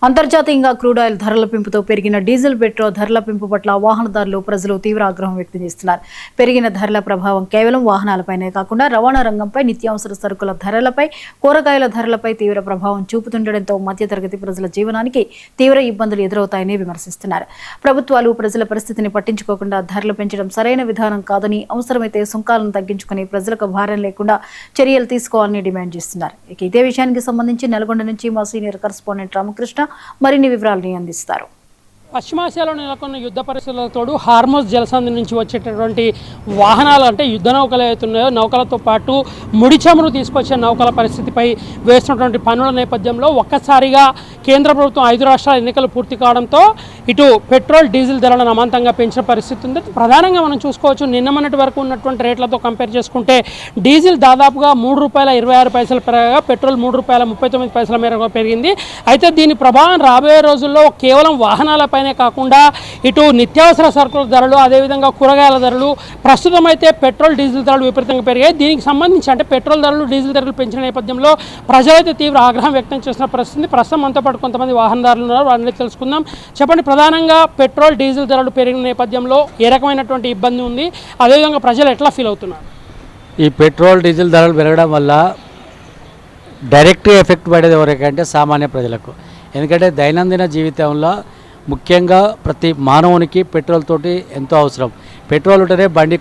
అంతర్జాతీయంగా crude oil ధరల పెంపుతో పెరిగిన డీజిల్ పెట్రోల్ ధరల పెంపు పట్ల వాహనదారులు ప్రజలు తీవ్ర ఆగ్రహం వ్యక్తం చేస్తున్నారు. పెరిగిన ధరల ప్రభావం కేవలం వాహనాలపైనే కాకుండా రవాణా రంగంపై, నిత్యావసర సరుకుల ధరలపై, కూరగాయల ధరలపై తీవ్ర ప్రభావం చూపుతుండటంతో మధ్యతరగతి ప్రజల జీవనానికి తీవ్ర ఇబ్బందులు ఎదురవుతాయని విమర్శిస్తున్నారు. ప్రభుత్వాలు ప్రజల పరిస్థితిని పట్టించుకోకుండా ధరలు పెంచడం సరైన విధానం కాదని, అవసరమైతే సుంకాలను తగ్గించుకుని ప్రజలకు భారం లేకుండా చర్యలు తీసుకోవాలని డిమాండ్ చేస్తున్నారు. ఇదే విషయానికి సంబంధించి నల్గొండ నుంచి మా సీనియర్ కరెస్పాండెంట్ రామకృష్ణ మరిన్ని వివరాలను అందిస్తారు. పశ్చిమాసియాలో నెలకొన్న యుద్ధ పరిస్థితులతో హార్మోజ్ జలసంధి నుంచి వచ్చేటటువంటి వాహనాలు అంటే యుద్ధ నౌకలు అవుతున్నాయో నౌకలతో పాటు ముడి చమురు తీసుకొచ్చే నౌకల పరిస్థితిపై వేస్తున్నటువంటి పనుల నేపథ్యంలో ఒక్కసారిగా కేంద్ర ప్రభుత్వం 5 రాష్ట్రాల ఎన్నికలు పూర్తి కావడంతో ఇటు పెట్రోల్ డీజిల్ ధరలను అమాంతంగా పెంచిన పరిస్థితి ఉంది. ప్రధానంగా మనం చూసుకోవచ్చు, నిన్న మొన్నటి వరకు ఉన్నటువంటి రేట్లతో కంపేర్ చేసుకుంటే డీజిల్ దాదాపుగా ₹3.26 పెరగగా పెట్రోల్ ₹3.39 మేరకు పెరిగింది. అయితే దీని ప్రభావం రాబోయే రోజుల్లో కేవలం వాహనాలపై కాకుండా ఇటు నిత్యావసర సరుకుల ధరలు, అదేవిధంగా కూరగాయల ధరలు, ప్రస్తుతం అయితే పెట్రోల్ డీజిల్ ధరలు విపరీతంగా పెరిగాయి. దీనికి సంబంధించి అంటే పెట్రోల్ ధరలు, డీజిల్ ధరలు పెంచిన నేపథ్యంలో ప్రజలైతే తీవ్ర ఆగ్రహం వ్యక్తం చేస్తున్న పరిస్థితి. ప్రస్తుతం మనతో పాటు కొంతమంది వాహనదారులు ఉన్నారు, వారిని తెలుసుకుందాం. చెప్పండి, ప్రధానంగా పెట్రోల్ డీజిల్ ధరలు పెరిగిన నేపథ్యంలో ఏ రకమైనటువంటి ఇబ్బంది ఉంది, అదేవిధంగా ప్రజలు ఎట్లా ఫీల్ అవుతున్నారు? ఈ పెట్రోల్ డీజిల్ ధరలు పెరగడం వల్ల డైరెక్ట్ ఎఫెక్ట్ పడేది ఎవరికంటే సామాన్య ప్రజలకు. ఎందుకంటే దైనందిన జీవితంలో ముఖ్యంగా ప్రతి మానవునికి పెట్రోల్ తోటి ఎంతో అవసరం. పెట్రోల్ ఉంటేనే బండి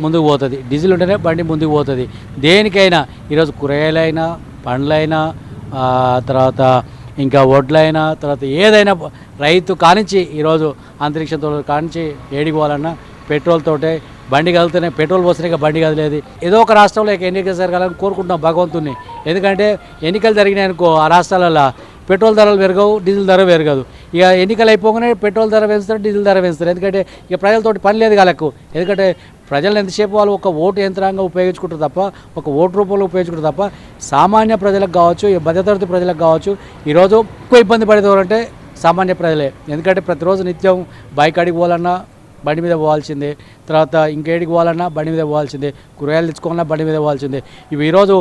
ముందుకు పోతుంది, డీజిల్ ఉంటేనే బండి ముందుకు పోతుంది. దేనికైనా ఈరోజు కూరగాయలైనా, పండ్లైనా, తర్వాత ఇంకా వడ్లైనా, తర్వాత ఏదైనా రైతు కానించి ఈరోజు అంతరిక్షంతో కానించి ఏడికి పోవాలన్నా పెట్రోల్ తోటే బండి కదిలితేనే, పెట్రోల్ పోస్తేనే బండి కదిలేదు. ఏదో ఒక రాష్ట్రంలో ఎన్నికలు జరగాలని కోరుకుంటున్నాం భగవంతుని. ఎందుకంటే ఎన్నికలు జరిగినాయి అనుకో, ఆ రాష్ట్రాలలో పెట్రోల్ ధరలు పెరగవు, డీజిల్ ధర పెరగదు. ఇక ఎన్నికలు అయిపోగానే పెట్రోల్ ధర పెంచుతారు, డీజిల్ ధర పెంచుతారు. ఎందుకంటే ఇక ప్రజలతోటి పని లేదు వాళ్ళకు. ఎందుకంటే ప్రజలను ఎంతసేపు వాళ్ళు ఒక ఓటు యంత్రాంగం ఉపయోగించుకుంటారు తప్ప, ఒక ఓటు రూపంలో ఉపయోగించుకుంటారు తప్ప, సామాన్య ప్రజలకు కావచ్చు, మధ్యతరగతి ప్రజలకు కావచ్చు ఈరోజు ఎక్కువ ఇబ్బంది పడేది సామాన్య ప్రజలే. ఎందుకంటే ప్రతిరోజు నిత్యం బైక్ అడిగి పోవాలన్నా బండి మీద పోవాల్సిందే, తర్వాత ఇంకేడికి పోవాలన్నా బండి మీద పోవాల్సిందే, కూరగాయలు తెచ్చుకోవాలన్నా బండి మీద పోవాల్సిందే. ఇవి ఈరోజు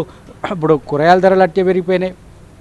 ఇప్పుడు కూరగాయల ధరలు అట్టే పెరిగిపోయినాయి,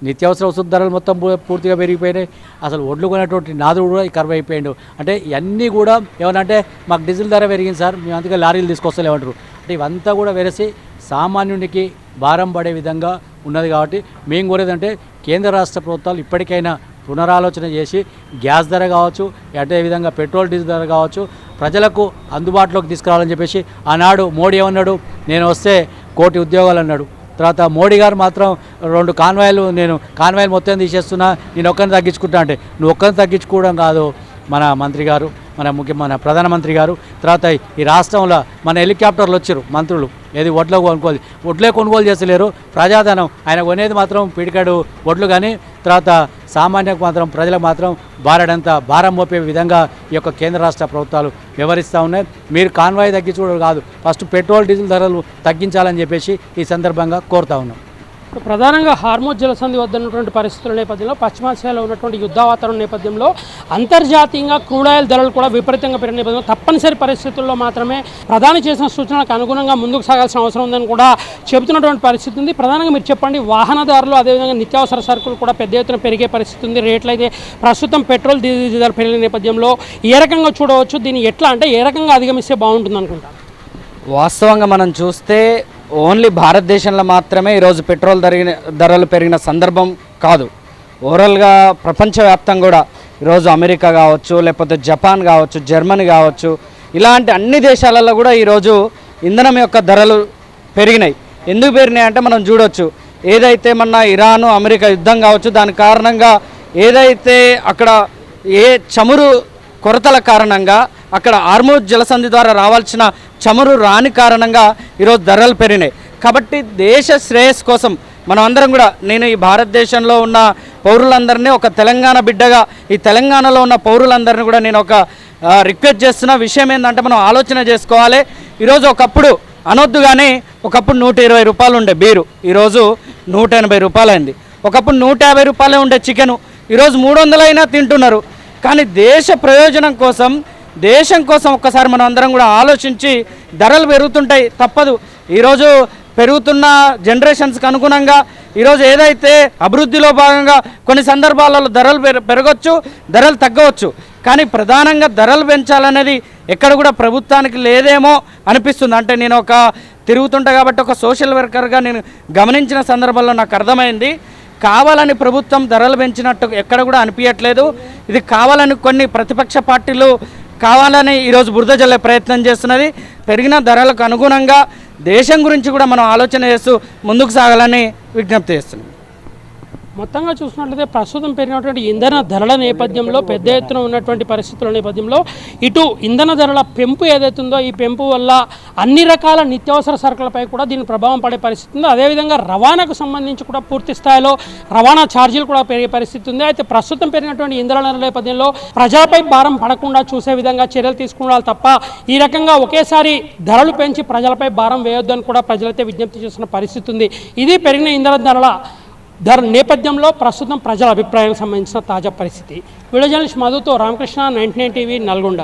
నిత్యావసర వస్తువుల ధరలు మొత్తం పూర్తిగా పెరిగిపోయినాయి. అసలు ఒడ్లు కొనేటువంటి నాదుడు కూడా కరువు అయిపోయాడు. అంటే ఇవన్నీ కూడా ఏమనంటే మాకు డీజిల్ ధర పెరిగింది సార్, మేము అందుకే లారీలు తీసుకొస్తలేమంటారు. అంటే ఇవంతా కూడా వెరసి సామాన్యునికి భారం పడే విధంగా ఉన్నది. కాబట్టి మేము కోరేదంటే కేంద్ర రాష్ట్ర ప్రభుత్వాలు ఇప్పటికైనా పునరాలోచన చేసి గ్యాస్ ధర కావచ్చు, అదేవిధంగా పెట్రోల్ డీజిల్ ధర కావచ్చు ప్రజలకు అందుబాటులోకి తీసుకురావాలని చెప్పేసి ఆనాడు మోడీ ఏమన్నాడు, నేను వస్తే 1 కోటి ఉద్యోగాలు అన్నాడు. తర్వాత మోడీ గారు మాత్రం 2 కాన్వాయ్లు నేను కాన్వాయ్లు మొత్తం తీసేస్తున్నా, నేను ఒక్కరిని తగ్గించుకుంటా అంటే, నువ్వు ఒక్కరిని తగ్గించుకోవడం కాదు మన మంత్రి గారు, మన ప్రధానమంత్రి గారు, తర్వాత ఈ రాష్ట్రంలో మన హెలికాప్టర్లు వచ్చారు మంత్రులు, ఏది వడ్లే కొనుగోలు చేస్తలేరు. ప్రజాధనం ఆయన కొనేది మాత్రం పిడికాడు వడ్లు, కానీ తర్వాత సామాన్యకు మాత్రం ప్రజలకు మాత్రం భారం మోపే విధంగా ఈ యొక్క కేంద్ర రాష్ట్ర ప్రభుత్వాలు వ్యవహరిస్తూ ఉన్నాయి. మీరు కాన్వాయ్ తగ్గించుకోవడం కాదు, ఫస్ట్ పెట్రోల్ డీజిల్ ధరలు తగ్గించాలని చెప్పేసి ఈ సందర్భంగా కోరుతా ఉన్నాం. ప్రధానంగా హార్మోజ్ జలసంధి వద్ద ఉన్నటువంటి పరిస్థితుల నేపథ్యంలో, పశ్చిమాసియాలో ఉన్నటువంటి యుద్ధ వాతావరణ నేపథ్యంలో అంతర్జాతీయంగా క్రూడ్ ఆయిల్ ధరలు కూడా విపరీతంగా పెరిగిన నేపథ్యంలో తప్పనిసరి పరిస్థితుల్లో మాత్రమే ప్రధాని చేసిన సూచనలకు అనుగుణంగా ముందుకు సాగాల్సిన అవసరం ఉందని కూడా చెబుతున్నటువంటి పరిస్థితి ఉంది. ప్రధానంగా మీరు చెప్పండి, వాహనదారులు అదేవిధంగా నిత్యావసర సరుకులు కూడా పెద్ద ఎత్తున పెరిగే పరిస్థితి ఉంది. రేట్లు అయితే ప్రస్తుతం పెట్రోల్ డీజిల్ ధర పెరిగిన నేపథ్యంలో ఏ రకంగా చూడవచ్చు, దీన్ని ఎట్లా అంటే ఏ రకంగా అధిగమిస్తే బాగుంటుంది అనుకుంటారు? వాస్తవంగా మనం చూస్తే ఓన్లీ భారతదేశంలో మాత్రమే ఈరోజు పెట్రోల్ ధరలు పెరిగిన సందర్భం కాదు. ఓవరాల్గా ప్రపంచవ్యాప్తంగా కూడా ఈరోజు అమెరికా కావచ్చు, లేకపోతే జపాన్ కావచ్చు, జర్మనీ కావచ్చు, ఇలాంటి అన్ని దేశాలలో కూడా ఈరోజు ఇంధనం యొక్క ధరలు పెరిగినాయి. ఎందుకు పెరిగినాయి అంటే మనం చూడవచ్చు, ఏదైతే మన ఇరాను అమెరికా యుద్ధం కావచ్చు, దాని కారణంగా ఏదైతే అక్కడ చమురు కొరతల కారణంగా అక్కడ హార్మోజ్ జలసంధి ద్వారా రావాల్సిన చమురు రాని కారణంగా ఈరోజు ధరలు పెరిగినాయి. కాబట్టి దేశ శ్రేయస్సు కోసం మనం అందరం కూడా, నేను ఈ భారతదేశంలో ఉన్న పౌరులందరినీ ఒక తెలంగాణ బిడ్డగా ఈ తెలంగాణలో ఉన్న పౌరులందరినీ కూడా నేను ఒక రిక్వెస్ట్ చేస్తున్న విషయం ఏంటంటే, మనం ఆలోచన చేసుకోవాలి. ఈరోజు ఒకప్పుడు అనొద్దు కానీ ఒకప్పుడు ₹120 ఉండే బీరు, ఈరోజు ₹180 అయింది. ఒకప్పుడు ₹150 ఉండే చికెను, ఈరోజు 300 అయినా తింటున్నారు. కానీ దేశ ప్రయోజనం కోసం, దేశం కోసం ఒక్కసారి మనం అందరం కూడా ఆలోచించి ధరలు పెరుగుతుంటాయి తప్పదు. ఈరోజు పెరుగుతున్న జనరేషన్స్కి అనుగుణంగా ఈరోజు ఏదైతే అభివృద్ధిలో భాగంగా కొన్ని సందర్భాలలో ధరలు పెరగవచ్చు, ధరలు తగ్గవచ్చు. కానీ ప్రధానంగా ధరలు పెంచాలనేది ఎక్కడ కూడా ప్రభుత్వానికి లేదేమో అనిపిస్తుంది. అంటే నేను తిరుగుతుంటా కాబట్టి ఒక సోషల్ వర్కర్గా నేను గమనించిన సందర్భంలో నాకు అర్థమైంది, కావాలని ప్రభుత్వం ధరలు పెంచినట్టు ఎక్కడ కూడా అనిపించట్లేదు. ఇది కావాలని కొన్ని ప్రతిపక్ష పార్టీలు కావాలని ఈరోజు బురద జల్లే ప్రయత్నం చేస్తున్నది. పెరిగిన ధరలకు అనుగుణంగా దేశం గురించి కూడా మనం ఆలోచన చేస్తూ ముందుకు సాగాలని విజ్ఞప్తి చేస్తున్నాం. మొత్తంగా చూసినట్లయితే ప్రస్తుతం పెరిగినటువంటి ఇంధన ధరల నేపథ్యంలో పెద్ద ఎత్తున ఉన్నటువంటి పరిస్థితుల నేపథ్యంలో ఇటు ఇంధన ధరల పెంపు ఏదైతుందో ఈ పెంపు వల్ల అన్ని రకాల నిత్యావసర సరుకులపై కూడా దీని ప్రభావం పడే పరిస్థితి ఉంది. అదేవిధంగా రవాణాకు సంబంధించి కూడా పూర్తి స్థాయిలో రవాణా ఛార్జీలు కూడా పెరిగే పరిస్థితి ఉంది. అయితే ప్రస్తుతం పెరిగినటువంటి ఇంధన ధరల నేపథ్యంలో ప్రజలపై భారం పడకుండా చూసే విధంగా చర్యలు తీసుకున్నాలి తప్ప ఈ రకంగా ఒకేసారి ధరలు పెంచి ప్రజలపై భారం వేయొద్దని కూడా ప్రజలైతే విజ్ఞప్తి చేస్తున్న పరిస్థితి ఉంది. ఇది పెరిగిన ఇంధన ధరల నేపథ్యంలో ప్రస్తుతం ప్రజల అభిప్రాయానికి సంబంధించిన తాజా పరిస్థితి. వీడియో జర్నలిస్ట్ మధుతో రామకృష్ణ, 99 టీవీ, నల్గొండ.